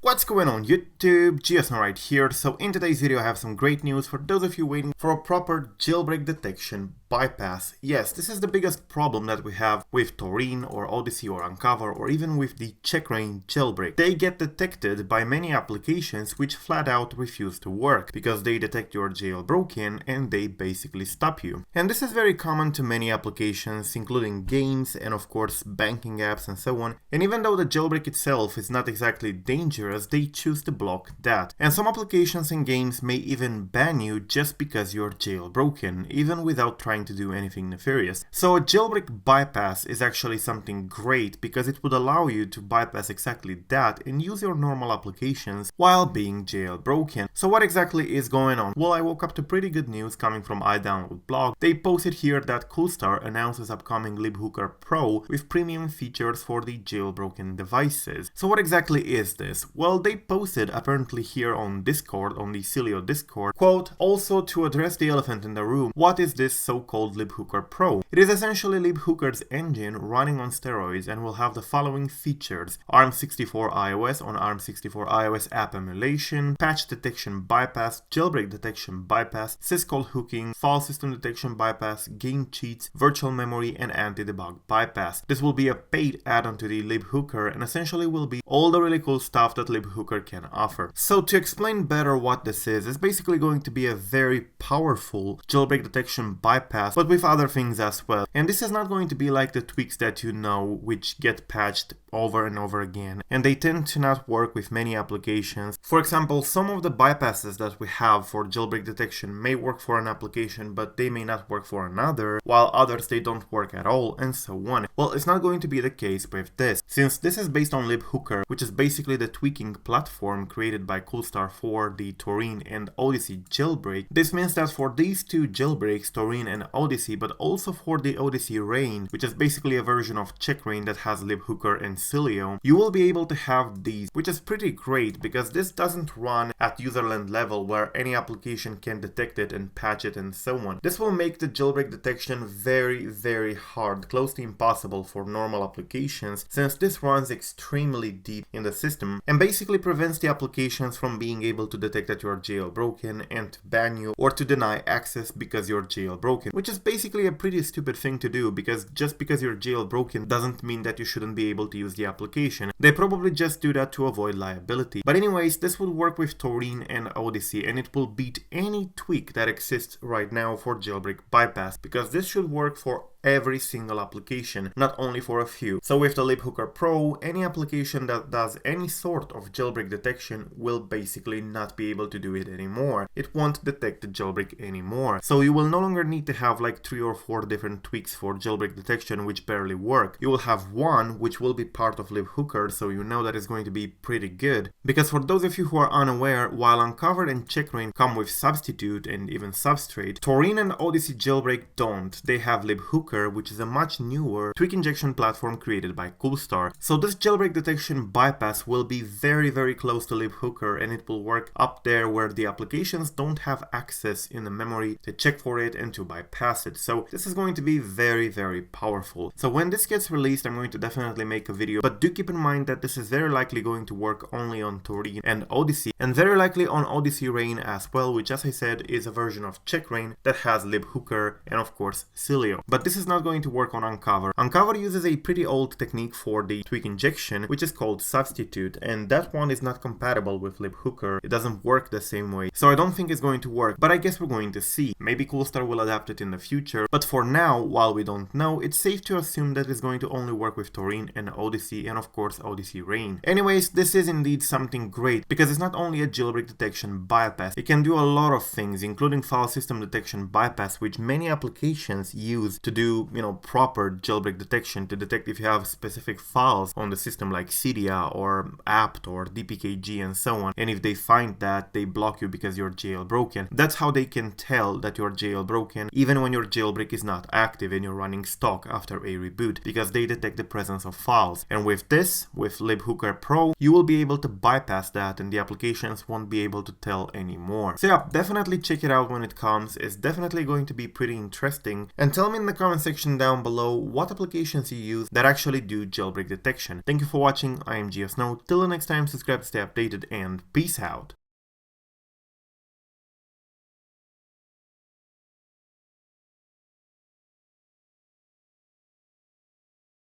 What's going on YouTube? GSN right here. So in today's video I have some great news for those of you waiting for a proper jailbreak detection bypass. Yes, this is the biggest problem that we have with Taurine or Odyssey or Uncover or even with the Taurine Jailbreak. They get detected by many applications which flat out refuse to work because they detect you're jailbroken and they basically stop you. And this is very common to many applications including games and of course banking apps and so on. And even though the jailbreak itself is not exactly dangerous, they choose to block that. And some applications and games may even ban you just because you're jailbroken, even without trying to do anything nefarious. So a jailbreak bypass is actually something great because it would allow you to bypass exactly that and use your normal applications while being jailbroken. So what exactly is going on? Well, I woke up to pretty good news coming from iDownload blog. They posted here that Coolstar announces upcoming LibHooker Pro with premium features for the jailbroken devices. So what exactly is this? Well, they posted apparently here on Discord, on the Sileo Discord, quote, also to address the elephant in the room, what is this so-called LibHooker Pro? It is essentially LibHooker's engine running on steroids and will have the following features: ARM64 iOS on ARM64 iOS app emulation, patch detection bypass, jailbreak detection bypass, syscall hooking, file system detection bypass, game cheats, virtual memory, and anti-debug bypass. This will be a paid add-on to the LibHooker and essentially will be all the really cool stuff that LibHooker can offer. So to explain better what this is, it's basically going to be a very powerful jailbreak detection bypass, but with other things as well. And this is not going to be like the tweaks that you know, which get patched over and over again, and they tend to not work with many applications. For example, some of the bypasses that we have for jailbreak detection may work for an application, but they may not work for another, while others they don't work at all, and so on. Well, it's not going to be the case with this, since this is based on LibHooker, which is basically the tweaking platform created by Coolstar for the Taurine and Odyssey Jailbreak. This means that for these two jailbreaks, Taurine and Odyssey, but also for the Odyssey Rain, which is basically a version of Rain that has LibHooker and Sileo, you will be able to have these, which is pretty great because this doesn't run at userland level where any application can detect it and patch it and so on. This will make the jailbreak detection very hard, close to impossible for normal applications, since this runs extremely deep in the system and basically prevents the applications from being able to detect that you're jailbroken and to ban you or to deny access because you're jailbroken, which is basically a pretty stupid thing to do because just because you're jailbroken doesn't mean that you shouldn't be able to use the application. They probably just do that to avoid liability. But anyways, this will work with Taurine and Odyssey and it will beat any tweak that exists right now for jailbreak bypass because this should work for every single application, not only for a few. So with the LibHooker Pro, any application that does any sort of jailbreak detection will basically not be able to do it anymore. It won't detect the jailbreak anymore. So you will no longer need to have like 3 or 4 different tweaks for jailbreak detection which barely work. You will have one which will be part of LibHooker, so you know that it's going to be pretty good. Because for those of you who are unaware, while Uncover and Rain come with Substitute and even Substrate, Taurine and Odyssey Jailbreak don't. They have LibHooker, which is a much newer tweak injection platform created by Coolstar. So this jailbreak detection bypass will be very close to LibHooker and it will work up there where the applications don't have access in the memory to check for it and to bypass it. So this is going to be very powerful. So when this gets released, I'm going to definitely make a video, but do keep in mind that this is very likely going to work only on Taurine and Odyssey, and very likely on Odyssey Rain as well, which as I said is a version of Rain that has LibHooker and of course Sileo. But this is not going to work on Uncover. Uncover uses a pretty old technique for the tweak injection, which is called Substitute, and that one is not compatible with LibHooker. It doesn't work the same way, so I don't think it's going to work, but I guess we're going to see. Maybe Coolstar will adapt it in the future, but for now, while we don't know, it's safe to assume that it's going to only work with Taurine and Odyssey and of course Odyssey Rain. Anyways, this is indeed something great because it's not only a jailbreak detection bypass, it can do a lot of things, including file system detection bypass, which many applications use to do, proper jailbreak detection, to detect if you have specific files on the system like Cydia or apt or dpkg and so on, and if they find that, they block you because you're jailbroken. That's how they can tell that you're jailbroken even when your jailbreak is not active and you're running stock after a reboot, because they detect the presence of files. And with this, with LibHooker Pro, you will be able to bypass that and the applications won't be able to tell anymore. So yeah, definitely check it out when it comes. It's definitely going to be pretty interesting, and tell me in the comments comment section down below what applications you use that actually do jailbreak detection. Thank you for watching, I am GeoSnow. Till the next time, subscribe to stay updated, and peace out.